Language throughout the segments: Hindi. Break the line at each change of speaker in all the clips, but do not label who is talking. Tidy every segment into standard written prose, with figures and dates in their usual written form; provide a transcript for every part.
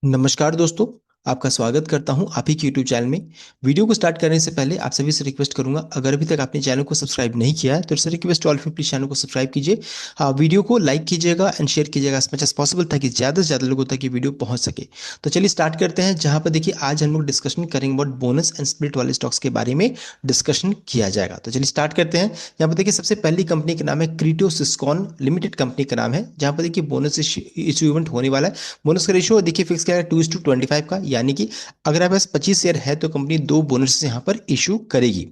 नमस्कार दोस्तों। आपका स्वागत करता हूं आप ही के यूट्यूब चैनल में। वीडियो को स्टार्ट करने से पहले आप सभी से रिक्वेस्ट करूंगा, अगर अभी तक आपने चैनल को सब्सक्राइब नहीं किया है तो इससे रिक्वेस्ट ऑल प्लीज चैनल को सब्सक्राइब कीजिए। वीडियो को लाइक कीजिएगा एंड शेयर कीजिएगा एज मच एज पॉसिबल, ताकि ज़्यादा से ज़्यादा लोगों तक ये वीडियो पहुंच सके। तो चलिए स्टार्ट करते हैं, जहां पर देखिए आज हम लोग डिस्कशन करेंगे अबाउट बोनस एंड स्प्लिट वाले स्टॉक्स के बारे में डिस्कशन किया जाएगा। तो चलिए स्टार्ट करते हैं। यहाँ पर देखिए सबसे पहली कंपनी का नाम है क्रिटो सिस्कॉन लिमिटेड कंपनी का नाम है, जहां पर देखिए बोनस इशू इवेंट होने वाला है। बोनस का रेशियो देखिए फिक्स किया है 2:25 का, यानी कि अगर आपके पास 25 शेयर है तो कंपनी दो बोनस यहां पर इशू करेगी।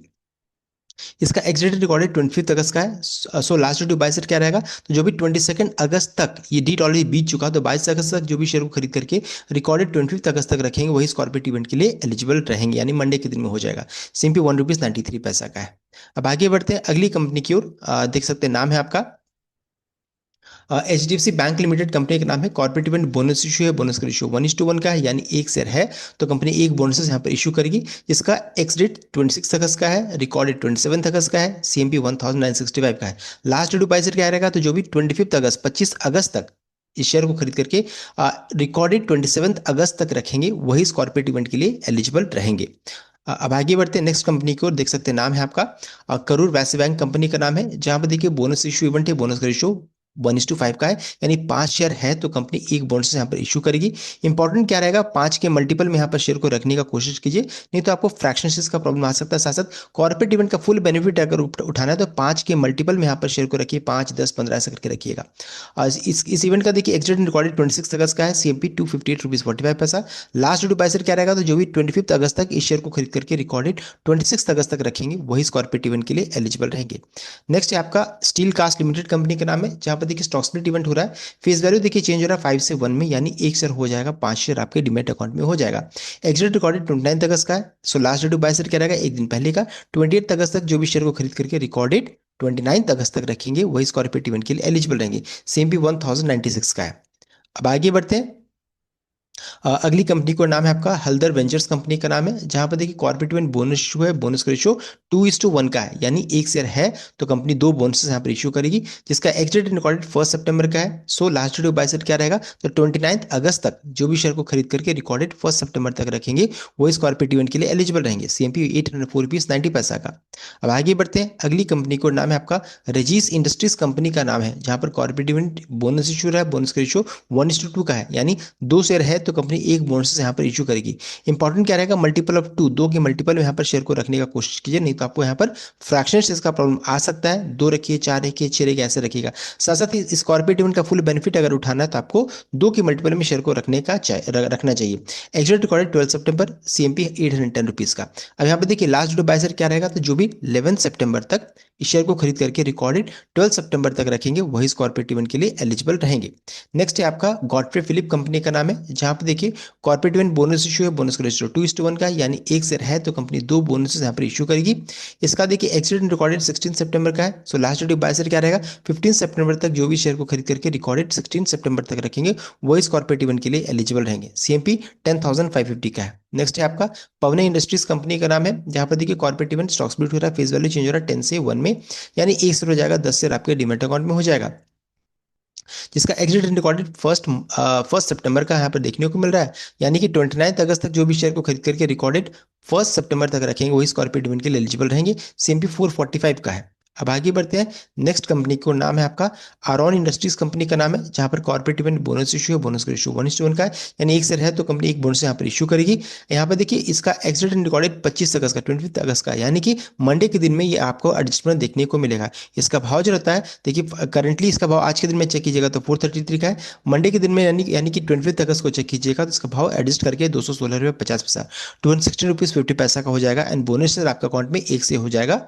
इसका एग्जिट रिकॉर्डेड 25 अगस्त का है। So last two by set क्या रहेगा, तो जो भी 22 अगस्त तक ये डीट ऑलरेडी बीत चुका, तो 22 अगस्त तक जो भी शेयर को खरीद करके रिकॉर्डेड 25 अगस्त तक रखेंगे वही कॉर्पोरेट इवेंट के लिए एलिजिबल रहेंगे, यानी मंडे के दिन में हो जाएगा। सिंपली ₹1.93 का है। अब आगे बढ़ते हैं अगली कंपनी की ओर। देख सकते हैं नाम है आपका HDFC बैंक लिमिटेड कंपनी का नाम है। कॉर्पोरेट इवेंट बोनस इशू है। बोनस का रेशियो 1:1 का है, यानी एक शेयर है तो कंपनी एक बोनस यहाँ पर इशू करेगी। इसका एक्स डेट 26 अगस्त का है, रिकॉर्डेड 27 अगस्त का है, CMP 1965 का है। लास्ट डू बाई क्या रहेगा, तो जो भी 25 अगस्त 25 अगस्त तक इस शेयर को खरीद करके रिकॉर्डेड 27 अगस्त तक रखेंगे वही इस कॉर्पोरेट इवेंट के लिए एलिजिबल रहेंगे। अब आगे बढ़ते हैं नेक्स्ट कंपनी की ओर। देख सकते हैं नाम है आपका करूर वैस्य बैंक कंपनी का नाम है, जहां पर देखिए बोनस इशू इवेंट है। बोनस का रेशियो 1:5 का है, यानी 5 शेयर है तो कंपनी एक बोनस यहाँ पर इशू करेगी। इंपॉर्टेंट क्या रहेगा, 5 के मल्टीपल में यहाँ पर शेयर को रखने का कोशिश कीजिए, नहीं तो आपको फ्रैक्शन शेयर्स का प्रॉब्लम आ सकता है। साथ साथ कॉर्पोरेट इवेंट का फुल बेनिफिट अगर उठाना है तो 5 के मल्टीपल में यहाँ पर शेयर को रखिए, 5, 10, 15 ऐसा करके रखिएगा। इस इवेंट का देखिए एक्सडेट रिकॉर्डेड 26 अगस्त का है, CMP ₹258.45। लास्ट डू बाई क्या रहेगा, तो जो भी 25 अगस्त तक इस शेयर को खरीद करके रिकॉर्डेड 26 अगस्त तक रखेंगे वही कॉर्पोरेट इवेंट के लिए एलिजिबल रहेंगे। नेक्स्ट है आपका स्टील कास्ट लिमिटेड कंपनी का नाम है, जहां पर देखिए स्टॉक स्प्लिट इवेंट हो रहा है। फेस वैल्यू देखिए चेंज हो रहा है 5 से 1 में, यानी एक शेयर हो जाएगा, 5 शेयर आपके डिमेट अकाउंट में हो जाएगा। एग्जिट रिकॉर्डेड 29 अगस्त का है। सो लास्ट डू बाई क्या रहेगा, एक दिन पहले का 28 अगस्त तक जो भी शेयर को खरीद करके रिकॉर्डेड 29 अगस्त तक रखेंगे वही कॉर्पोरेट इवेंट के लिए एलिजिबल रहेंगे। सेम भी 1096 का है। अब आगे बढ़ते हैं। अगली कंपनी का नाम है आपका हल्दर वेंचर्स कंपनी का नाम है, जहां पर देखिए कॉर्पोरेट इवेंट बोनस इशू है। बोनस का रेशियो 2:1 का है, यानी एक शेयर है तो कंपनी दो बोनस यहाँ पर इशू करेगी, जिसका एक्सडेट रिकॉर्डेड 1 सितंबर का है। So last date by set क्या रहेगा, तो 29 अगस्त तक जो भी शेयर को खरीद करके रिकॉर्डेड 1 सितंबर तक रखेंगे वो इस कॉर्पोरेट इवेंट के लिए एलिजिबल रहेंगे। CMP ₹804.90 का। अब आगे बढ़ते हैं अगली कंपनी को नाम है आपका रजीस इंडस्ट्रीज कंपनी का नाम है, जहां पर कॉर्पोरेट इवेंट बोनस इशू रहा है। बोनस का रेशियो 1:2 का है, यानी दो शेयर है तो कंपनी एक बोनस यहाँ पर इशू करेगी। इंपॉर्टेंट क्या रहेगा, मल्टीपल ऑफ 2, दो के मल्टीपल में यहाँ पर शेयर को रखने का कोशिश कीजिए, नहीं तो आपको यहाँ पर फ्रैक्शन शेयर्स का प्रॉब्लम आ सकता है। 2 रखिए, 4 रखिए, 6 रखिए, ऐसे रखिएगा। साथ साथ ही इस कॉर्पोरेट इवेंट का फुल बेनिफिट अगर उठाना है तो आपको 2 के मल्टीपल में शेयर को रखना चाहिए। एक्सडेट रिकॉर्डेड 12 सितंबर, CMP ₹810 का। अब यहाँ पर देखिए लास्ट डे बाय सेट क्या रहेगा, तो जो भी 11 सितंबर तक इस शेयर को खरीद करके रिकॉर्डेड 12 सितंबर तक रखेंगे वही इस कॉर्पोरेट इवेंट के लिए एलिजिबल रहेंगे। नेक्स्ट है आपका गॉडफ्रे फिलिप कंपनी का नाम है, जहां पर देखिए कॉर्पोरेट इवेंट बोनस इशू है। बोनस का रेशियो 2:1 का है, यानी एक शेयर है तो कंपनी दो बोनस यहाँ पर इशू करेगी। इसका देखिए एक्सडेट रिकॉर्डेड 16 सितंबर का है। So last date by set क्या रहेगा, 15 सितंबर तक जो भी शेयर को खरीद करके रिकॉर्डेड 16 सितंबर तक रखेंगे वो इस कॉर्पोरेट इवेंट के लिए एलिजिबल रहेंगे। CMP 10,550 का है। नेक्स्ट है आपका पवने इंडस्ट्रीज कंपनी का नाम है, जहां पर देखिए कॉर्पोरेट इवेंट स्टॉक स्प्लिट हो रहा है। फेस वैल्यू चेंज हो रहा है 10 से 1 में, यानी एक शेयर हो जाएगा, 10 शेयर आपके डीमैट अकाउंट में हो जाएगा, जिसका एग्जिट रिकॉर्डेड फर्स्ट सितंबर का यहाँ पर देखने को मिल रहा है, यानी कि 29 अगस्त तक जो भी शेयर को खरीद करके रिकॉर्डेड 1 सितंबर तक रखेंगे वही इस कॉर्पोरेट इवेंट के लिए एलिजिबल रहेंगे। CMP 445 का है। अब आगे बढ़ते हैं नेक्स्ट कंपनी को नाम है आपका आरॉन इंडस्ट्रीज कंपनी का नाम है, जहां पर कॉर्पोरेट इवेंट बोनस इशू है। बोनस का रेशियो 1:1 का है, यानी एक शेयर है तो कंपनी एक बोनस यहाँ पर इशू करेगी। यहाँ पर देखिए इसका एग्जिट रिकॉर्डेड 25 अगस्त का 25 अगस्त का, यानी कि मंडे के दिन में ये आपको एडजस्टमेंट देखने को मिलेगा। इसका भाव जो रहता है देखिए करंटली इसका भाव आज के दिन में चेक कीजिएगा तो 433 का है। मंडे के दिन में यानी कि 25 अगस्त को चेक कीजिएगा तो इसका भाव एडजस्ट करके ₹216.50 ₹216.50 का हो जाएगा। एंड बोनस आपका अकाउंट में एक से हो जाएगा।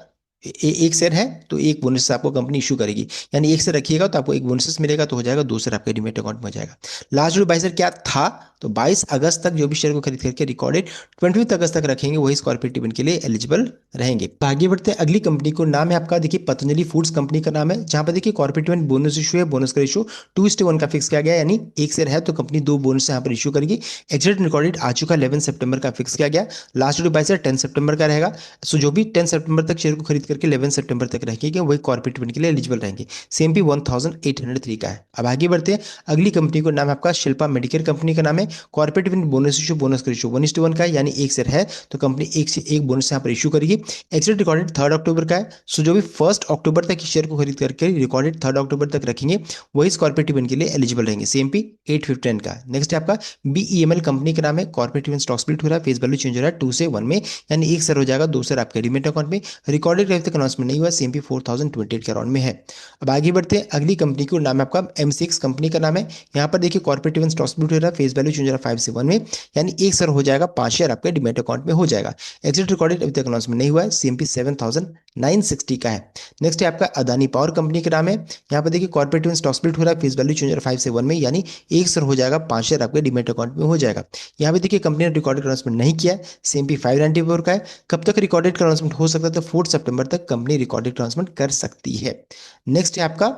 एक शेयर है तो एक बोनस आपको कंपनी इशू करेगी, यानी एक शेयर रखिएगा तो आपको एक बोनस मिलेगा तो हो जाएगा, दो शेयर आपके डीमैट अकाउंट में हो जाएगा। लास्ट जो 22 क्या था, तो 22 अगस्त तक जो भी शेयर को खरीद करके रिकॉर्डेड 25 अगस्त तक रखेंगे वही कॉर्पोरेट इवेंट के लिए एलिजिबल रहेंगे। तो आगे बढ़ते हैं अगली कंपनी को नाम है आपका देखिए पतंजलि फूड्स कंपनी का नाम है, जहां पर देखिए कॉर्पोरेट इवेंट बोनस इशू है। बोनस का रेशियो 2:1 का फिक्स किया गया, यानी एक शेयर है तो कंपनी दो बोनस यहाँ पर इशू करेगी। एग्जिट रिकॉर्डेड आ चुका 11 सितंबर का फिक्स किया गया। लास्ट जो 22 10 सितंबर का रहेगा। सो जो भी 10 सितंबर तक शेयर को खरीद करके 11 सितंबर तक रखेंगे वही कॉर्पोरेट डिविडेंड के लिए एलिजिबल रहेंगे। सीएमपी 1803 का है। अब आगे बढ़ते हैं, अगली कंपनी को नाम है आपका शिल्पा मेडिकेयर कंपनी का नाम है। Corporate dividend bonus issue bonus का रेशियो 1:1 का है, यानी एक शेयर है तो कंपनी एक से एक बोनस यहाँ पर इशू करेगी। एक्सिट रिकॉर्डेड 3 अक्टूबर का है। सो जो भी 1 अक्टूबर तक शेयर को खरीद करके रिकॉर्डेड 3 अक्टूबर तक रखेंगे वही इस कॉर्पोरेट डिविडेंड के लिए एलिजिबल रहेंगे। सीएमपी 815 का। नेक्स्ट है आपका बीईएमएल कंपनी का नाम है। कॉर्पोरेट डिविडेंड स्टॉक स्प्लिट हो रहा है, फेस वैल्यू चेंज हो रहा है 2 से 1 में, यानी एक शेयर हो जाएगा 2 शेयर आपके डीमेट अकाउंट में। रिकॉर्डेड अभी तक अनाउंसमेंट नहीं हुआ, सीएमपी 4028 के अराउंड में है। अब आगे बढ़ते हैं, अगली कंपनी को नाम है आपका M6 कंपनी का नाम है। यहाँ पर देखिए कॉर्पोरेट डिविडेंड स्टॉक स्प्लिट हो रहा है, फेस वैल्यू चेंज हो रहा है 5 से 1 में, यानी एक शेयर हो जाएगा 5 शेयर आपके डीमेट अकाउंट में हो जाएगा। एग्जिट रिकॉर्डेड अभी तक अनाउंसमेंट नहीं हुआ है, सीएमपी 7960 का है। नेक्स्ट है आपका अदानी पावर कंपनी का नाम है। यहाँ पर देखिए कॉर्पोरेट डिविडेंड स्टॉक स्प्लिट हो रहा है, फेस वैल्यू चेंज हो रहा है 5 से 1 में, यानी एक शेयर हो जाएगा 5 शेयर आपके डीमेट अकाउंट में हो जाएगा। यहाँ पे देखिए कंपनी ने रिकॉर्डेड अनाउंसमेंट नहीं किया है, सीएमपी 594 का है। कब तक रिकॉर्डेड अनाउंसमेंट हो सकता है? तो 4 सितंबर तक कंपनी रिकॉर्डेड अनाउंसमेंट कर सकती है। नेक्स्ट है आपका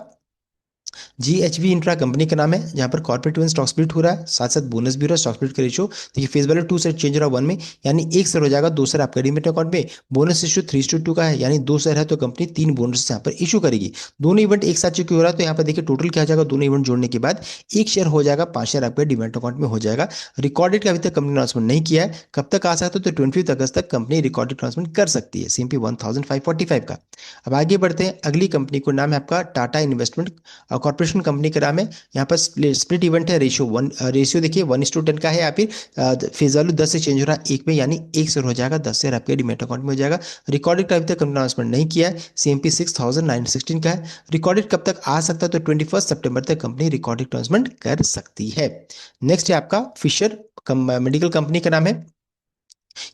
जीएचवी इंफ्रा कंपनी का नाम है, जहां पर कॉर्पोरेट वन स्टॉक स्प्लिट हो रहा है, साथ साथ बोनस भी हो रहा है। स्टॉक स्प्लिट का रेशियो देखिए फेस वैल्यू 2 से चेंज हो रहा है 1 में, यानी एक शेयर हो जाएगा 2 शेयर आपका डीमेट अकाउंट में। बोनस रेशियो 3:2 का है, यानी 2 शेयर है तो कंपनी 3 बोनस यहाँ पर इशू करेगी। दोनों इवेंट एक साथ चुके हो रहा है, तो यहाँ पर देखिए टोटल क्या हो जाएगा, दोनों इवेंट जोड़ने के बाद एक शेयर हो जाएगा 5 शेयर आपके डीमेट अकाउंट में हो जाएगा। रिकॉर्डेड का अभी तक कंपनी अनाउंसमेंट नहीं किया है, कब तक आ सकता है? तो 25 अगस्त तक कंपनी रिकॉर्डेड अनाउंसमेंट कर सकती है। सीएमपी 1545 का। अब आगे बढ़ते हैं, अगली कंपनी को नाम है आपका टाटा इन्वेस्टमेंट कॉर्पोरेशन कंपनी का नाम है। यहाँ पर स्प्लिट इवेंट है, रेशियो देखिए 1:10 का है, या फिर फेज वैल्यू 10 से चेंज हो रहा है 1 में, यानी एक शेयर हो जाएगा 10 शेयर आपके डीमेट अकाउंट में हो जाएगा। रिकॉर्डेड का अभी तक कंपनी अनाउंसमेंट नहीं किया है, सीएमपी 6916 का है। रिकॉर्डेड कब तक आ सकता है? तो 21 सितंबर तक कंपनी रिकॉर्डेड अनाउंसमेंट कर सकती है। नेक्स्ट है आपका फिशर मेडिकल कंपनी का नाम है।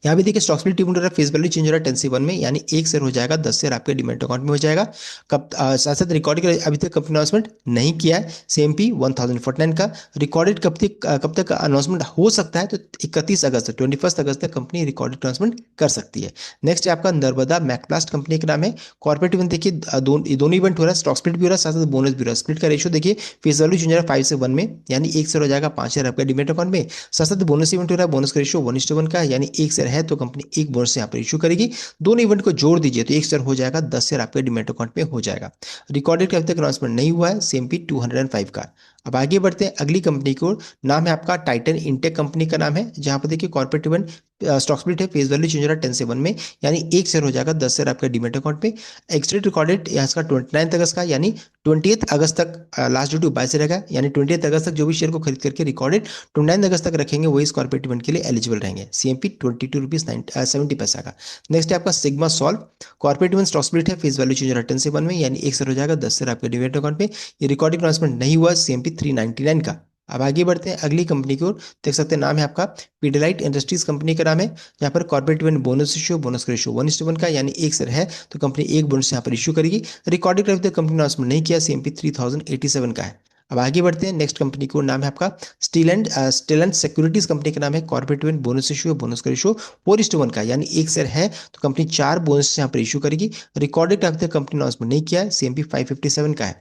यहाँ भी देखिए स्टॉक स्प्लिट डिविडेंड हो रहा है, फेस वैल्यू चेंज हो रहा है 10 से 1 में, यानी एक शेयर हो जाएगा 10 शेयर आपके डीमेट अकाउंट में हो जाएगा। कब साथ साथ रिकॉर्डेड अभी तक कंपनी अनाउंसमेंट नहीं किया है, सीएमपी 1049 का। रिकॉर्डेड कब तक अनाउंसमेंट हो सकता है? तो 31 अगस्त 21 अगस्त तक कंपनी रिकॉर्डेड अनाउंसमेंट कर सकती है। नेक्स्ट है आपका नर्मदा मैकप्लास्ट कंपनी का नाम है। कॉर्पोरेट इवेंट देखिए दोनों इवेंट हो रहा है, स्टॉक स्प्लिट भी हो रहा है, साथ साथ बोनस भी हो रहा है। स्प्लिट का रेशियो देखिए फेस वैल्यू चेंज हो रहा है 5 से 1 में, यानी एक शेयर हो जाएगा 5 शेयर आपके डीमेट अकाउंट में। साथ साथ बोनस इवेंट हो रहा है, बोनस का रेशियो 1:1 का है, यानी एक शेयर है तो कंपनी एक बोनस यहाँ पर इशू करेगी। दोनों इवेंट को जोड़ दीजिए तो एक शेयर हो जाएगा 10 शेयर आपके डीमेट अकाउंट में हो जाएगा। रिकॉर्डेड का अभी तक अनाउंसमेंट नहीं हुआ है, सीएमपी 205 का। अब आगे बढ़ते हैं, अगली कंपनी को नाम है आपका टाइटन इंटेक कंपनी का नाम है। जहां पर देखिए कॉर्पोरेट इवेंट स्टॉक स्प्लिट है, फेस वैल्यू चेंज हो रहा है 10 से 1 में, यानी एक शेयर हो जाएगा 10 शेयर आपके डीमेट अकाउंट में। एक्सटेंड रिकॉर्डेड इसका 29 अगस्त का, यानी 20 अगस्त तक लास्ट ड्यू टू बाय से रहेगा, यानी 20 अगस्त तक जो भी शेयर को खरीद करके रिकॉर्डेड 29 अगस्त तक रखेंगे वही इस कॉर्पोरेट इवेंट के लिए एलिजिबल रहेंगे। सीएमपी 22 रुपीज 70 पैसा का। नेक्स्ट है आपका sigma solve corporate event stock split है, फेस वैल्यू चेंज हो रहा है 10 से 1 में, यानी एक शेयर हो जाएगा 10 शेयर आपके डीमेट अकाउंट में। ये रिकॉर्डिंग अनाउंसमेंट नहीं हुआ, सीएमपी 399 का। अब आगे बढ़ते हैं, अगली कंपनी की ओर देख सकते हैं, नाम है आपका पीडिलाइट इंडस्ट्रीज कंपनी का नाम है। यहाँ पर corporate event bonus issue, bonus का रेशियो 1:1 का, यानी एक शेयर है तो कंपनी एक बोनस यहाँ पर इशू करेगी। रिकॉर्डिंग रेवेन्यू कंपनी ने अनाउंसमेंट नहीं किया, सीएमपी 3087 का है। अब आगे बढ़ते हैं, नेक्स्ट कंपनी को नाम है आपका स्टील एंड सिक्योरिटीज कंपनी का नाम है। Corporate event bonus issue, bonus का रेशियो 4:1 का, यानी एक शेयर है तो कंपनी 4 बोनस यहाँ पर इशू करेगी। रिकॉर्डेड अभी तक कंपनी ने अनाउंसमेंट नहीं किया है, सीएमपी 557 का है।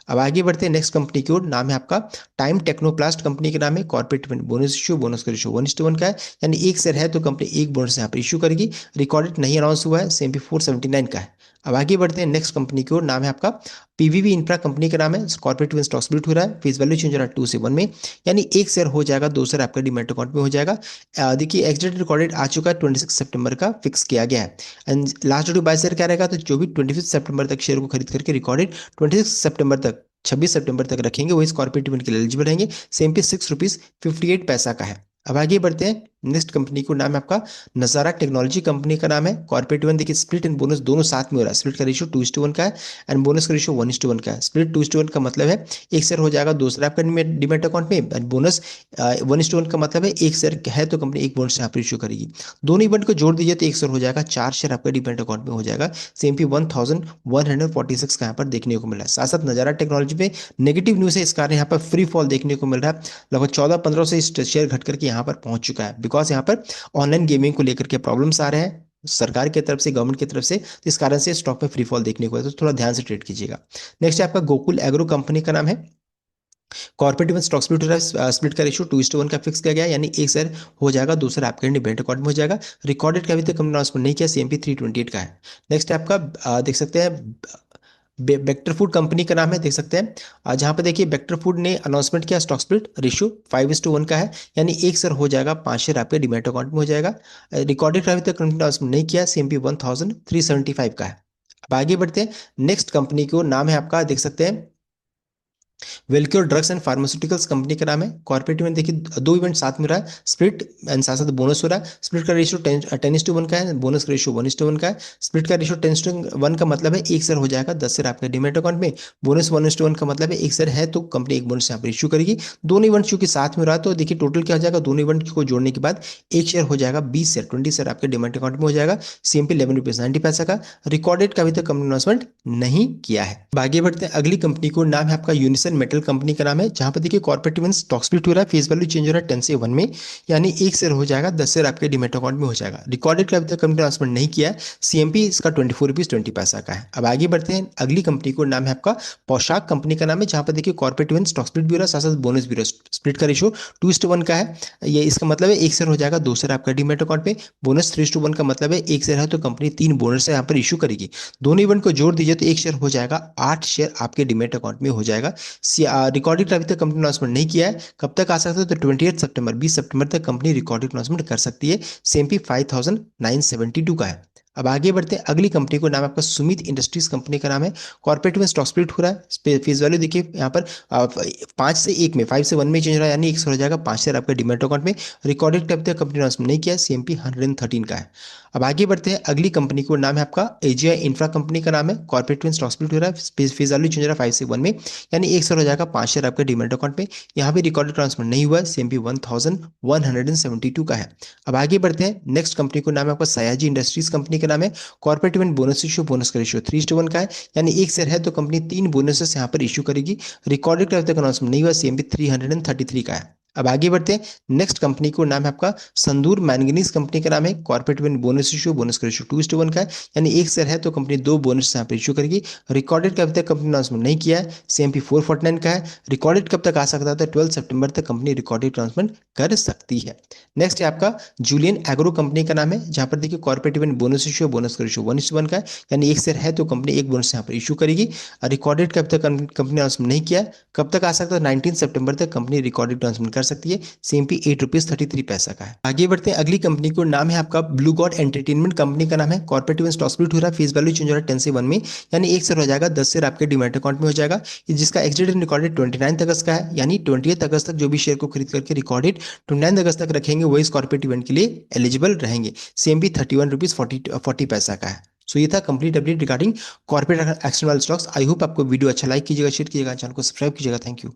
अब आगे बढ़ते हैं, नेक्स्ट कंपनी की ओर, नाम है आपका टाइम टेक्नोप्लास्ट कंपनी का नाम है। Corporate event bonus issue, bonus का रेशियो 1:1 का है, यानी एक शेयर है तो कंपनी एक बोनस यहाँ पर इशू करेगी। रिकॉर्डेड नहीं अनाउंस हुआ है, सीएमपी 479 का है। अब आगे बढ़ते हैं, नेक्स्ट कंपनी की ओर, नाम है आपका पीवीवी इंफ्रा कंपनी का नाम है। कॉर्पोरेट इवेंट स्टॉक स्प्लिट हो रहा है, फेस वैल्यू चेंज हो रहा है 2 से 1 में, यानी एक शेयर हो जाएगा 2 शेयर आपका डीमैट अकाउंट में हो जाएगा। देखिए एक्सडेट रिकॉर्डेड आ चुका है, 26 सितंबर का फिक्स किया गया है। And last date by share क्या रहेगा? तो जो भी 25 सितंबर तक शेयर को खरीद करके रिकॉर्डेड 26 सितंबर तक 26 सितंबर तक रखेंगे वो इस कॉर्पोरेट इवेंट के लिए एलिजिबल रहेंगे। सेम पे 6 रुपीज 58 पैसा का है। अब आगे बढ़ते हैं, नेक्स्ट कंपनी को नाम है आपका नजारा टेक्नोलॉजी कंपनी का नाम है। कॉर्पोरेट इवेंट देखिए स्प्लिट एंड बोनस दोनों साथ में हो रहा है। स्प्लिट का रेशियो 2:1 का है एंड बोनस का रेशियो 1:1 का है। स्प्लिट 2:1 का मतलब है एक शेयर हो जाएगा 2 शेयर आपका डीमैट अकाउंट में, एंड बोनस 1:1 का मतलब है एक शेयर है तो कंपनी एक बोनस यहाँ पर इशू करेगी। दोनों इवेंट को जोड़ दीजिए तो एक शेयर हो जाएगा 4 शेयर आपका डीमैट अकाउंट में हो जाएगा। सेम पी 1146 का यहाँ पर देखने को मिला है। साथ साथ नजारा टेक्नोलॉजी पे नेगेटिव न्यूज है, इस कारण यहाँ पर फ्री फॉल देखने को मिल रहा है। लगभग 14-15 से शेयर घट करके यहाँ पर पहुंच चुका है, बिकॉज यहाँ पर ऑनलाइन गेमिंग को लेकर के प्रॉब्लम्स आ रहे हैं सरकार की तरफ से, गवर्नमेंट की तरफ से, तो इस कारण से स्टॉक में फ्री फॉल देखने को है, तो थोड़ा ध्यान से ट्रेड कीजिएगा। नेक्स्ट है आपका गोकुल एग्रो कंपनी का नाम है। कॉर्पोरेट इवेंट स्टॉक स्प्लिट हो रहा है, स्प्लिट का रेशियो 2:1 का फिक्स किया गया है, यानी एक शेयर हो जाएगा, दूसरा आपके इंडिपेंडेंट अकाउंट में हो जाएगा। रिकॉर्डेड का अभी तक हमने अनाउंसमेंट नहीं किया, CMP 328 का है। नेक्स्ट है आपका देख सकते हैं बेक्टर फूड कंपनी का नाम है, देख सकते हैं जहां पे देखिए बेक्टर फूड ने अनाउंसमेंट किया, स्टॉक स्प्लिट रेशियो 5:1 का है, यानी एक शेयर हो जाएगा, 5 शेयर आपके डीमैट अकाउंट में हो जाएगा। रिकॉर्डेड का अभी तक अनाउंसमेंट नहीं किया, CMP 1375 का है। अब आगे बढ़ते हैं, नेक्स्ट कंपनी को नाम है आपका, देख सकते हैं वेलक्योर ड्रग्स एंड फार्मास्यूटिकल्स कंपनी का नाम है। कॉर्पोरेट इवेंट देखिए दो इवेंट साथ में रहा है, स्प्लिट एंड साथ साथ बोनस हो रहा है। स्प्लिट का रेशियो 10:1 का है, बोनस का रेशियो 1:1 का है। स्प्लिट का रेशियो 10:1 का मतलब है एक शेयर हो जाएगा, 10 शेयर आपके डीमैट अकाउंट में। बोनस 1:1 का मतलब है एक शेयर है तो कंपनी एक बोनस यहाँ पर इश्यू करेगी। दोनों इवेंट चूंकि साथ में रहा तो देखिए टोटल क्या हो जाएगा, दोनों इवेंट को जोड़ने के बाद एक शेयर हो जाएगा, 20 शेयर 20 शेयर आपके डीमैट अकाउंट में हो जाएगा। CMP 11 रुपीज 90 पैसा का। रिकॉर्डेड का अभी तक कंपनी अनाउंसमेंट नहीं किया है। अब आगे बढ़ते हैं, अगली कंपनी को नाम है आपका यूनिसन मेटल कंपनी का नाम है, जहां पर देखिए कॉर्पोरेट इवेंट स्टॉक स्प्लिट हो रहा है, फेस वैल्यू चेंज हो रहा है 10 से 1 में, यानी एक शेयर हो जाएगा, 10 शेयर आपके डीमैट अकाउंट में हो जाएगा। रिकॉर्डेड का अभी तक कंपनी अनाउंसमेंट नहीं किया है, CMP इसका 24 रुपीज 20 पैसा का है। अब आगे बढ़ते हैं, अगली कंपनी को नाम है आपका पोशाक कंपनी का नाम है, जहां पर देखिए कॉर्पोरेट इवेंट स्टॉक स्प्लिट भी हो रहा है, साथ साथ बोनस भी हो रहा है। स्प्लिट का रेशियो 2:1 का है, ये इसका मतलब है एक शेयर हो जाएगा, 2 शेयर आपका डीमैट अकाउंट में। बोनस 3:1 का मतलब है एक शेयर है तो कंपनी 3 बोनस यहाँ पर इशू करेगी। दोनों इवेंट को जोड़ दीजिए तो एक शेयर हो जाएगा, 8 शेयर आपके डीमैट अकाउंट में हो जाएगा। रिकॉर्डेड अभी तक कंपनी अनाउंसमेंट नहीं किया है, कब तक आ सकता है तो 28 सितंबर 20 सितंबर तक कंपनी रिकॉर्डेड अनाउंसमेंट कर सकती है। CMP 5972 का है। अब आगे बढ़ते हैं, अगली कंपनी को नाम आपका सुमित इंडस्ट्रीज कंपनी का नाम है। कॉर्पोरेट में स्टॉक स्प्लिट हो रहा है, फेस वैल्यू देखिए यहाँ पर 5 से 1 में, 5 से 1 में चेंज हो रहा है, यानी एक हो जाएगा, 5 शेयर आपके डीमैट अकाउंट में। रिकॉर्डेड अभी तक कंपनी अनाउंसमेंट नहीं किया है, CMP 113 का है। अब आगे बढ़ते हैं, अगली कंपनी को नाम है आपका AGI इंफ्रा कंपनी का नाम है। कॉर्पोरेट में स्टॉक स्प्लिट हो रहा है, फेस वैल्यू चेंज हो रहा है 5 से 1 में, यानी एक शेयर हो जाएगा, 5 शेयर आपके डीमैट अकाउंट में। यहाँ भी रिकॉर्डेड ट्रांसफर नहीं हुआ है, CMP 1172 का है। अब आगे बढ़ते हैं, नेक्स्ट कंपनी को नाम है आपका सयाजी इंडस्ट्रीज कंपनी का नाम है। Corporate event bonus issue, bonus का रेशियो 3:1 का है, यानी एक शेयर है तो कंपनी 3 बोनसेस यहाँ पर इशू करेगी। रिकॉर्डेड का अभी तक अनाउंसमेंट नहीं हुआ, CMP 333 का है। अब आगे बढ़ते हैं, नेक्स्ट कंपनी को नाम है आपका संदूर मैंगनीज कंपनी का नाम है। Corporate event bonus issue, bonus का रेशियो 2:1 का है, यानी एक शेयर है तो कंपनी 2 बोनस यहाँ पर इशू करेगी। रिकॉर्डेड का अभी तक कंपनी अनाउंसमेंट नहीं किया है, CMP 449 का है। रिकॉर्डेड कब तक आ सकता है तो 12 सितंबर तक कंपनी रिकॉर्डेड अनाउंसमेंट कर सकती है। नेक्स्ट है आपका जूलियन एग्रो कंपनी का नाम है, जहां पर देखिए corporate event bonus issue, bonus का रेशियो 1:1 का है, यानी एक शेयर है तो कंपनी एक बोनस यहाँ पर इशू करेगी। रिकॉर्डेड कब तक कंपनी अनाउंसमेंट नहीं किया, कब तक आ सकता है 19 सितंबर तक कंपनी रिकॉर्डेड अनाउंसमेंट कर सकती है। CMP 8 रुपीज 33 पैसा का है। आगे बढ़ते हैं, अगली कंपनी को नाम है आपका ब्लू गॉड एंटरटेनमेंट कंपनी का नाम है। कॉर्पोरेट इवेंट स्टॉक स्प्लिट हो रहा है, फेस वैल्यू चेंज हो रहा है 10 से 1 में, यानी एक शेयर हो जाएगा, 10 शेयर आपके डीमैट अकाउंट में हो जाएगा, जिसका एक्सडेट रिकॉर्डेड 29 अगस्त का है, यानी 28 अगस्त तक जो भी शेयर को खरीद करके रिकॉर्डेड 29 अगस्त तक रखेंगे वही इस कॉर्पोरेट इवेंट के लिए एलिजिबल रहेंगे। CMP 31 रुपीज 40 पैसा का है। सो ये था complete update regarding corporate action वाले स्टॉक्स। आई होप आपको वीडियो अच्छा लाइक कीजिएगा, शेयर कीजिएगा, चैनल को सब्सक्राइब कीजिएगा। Thank you.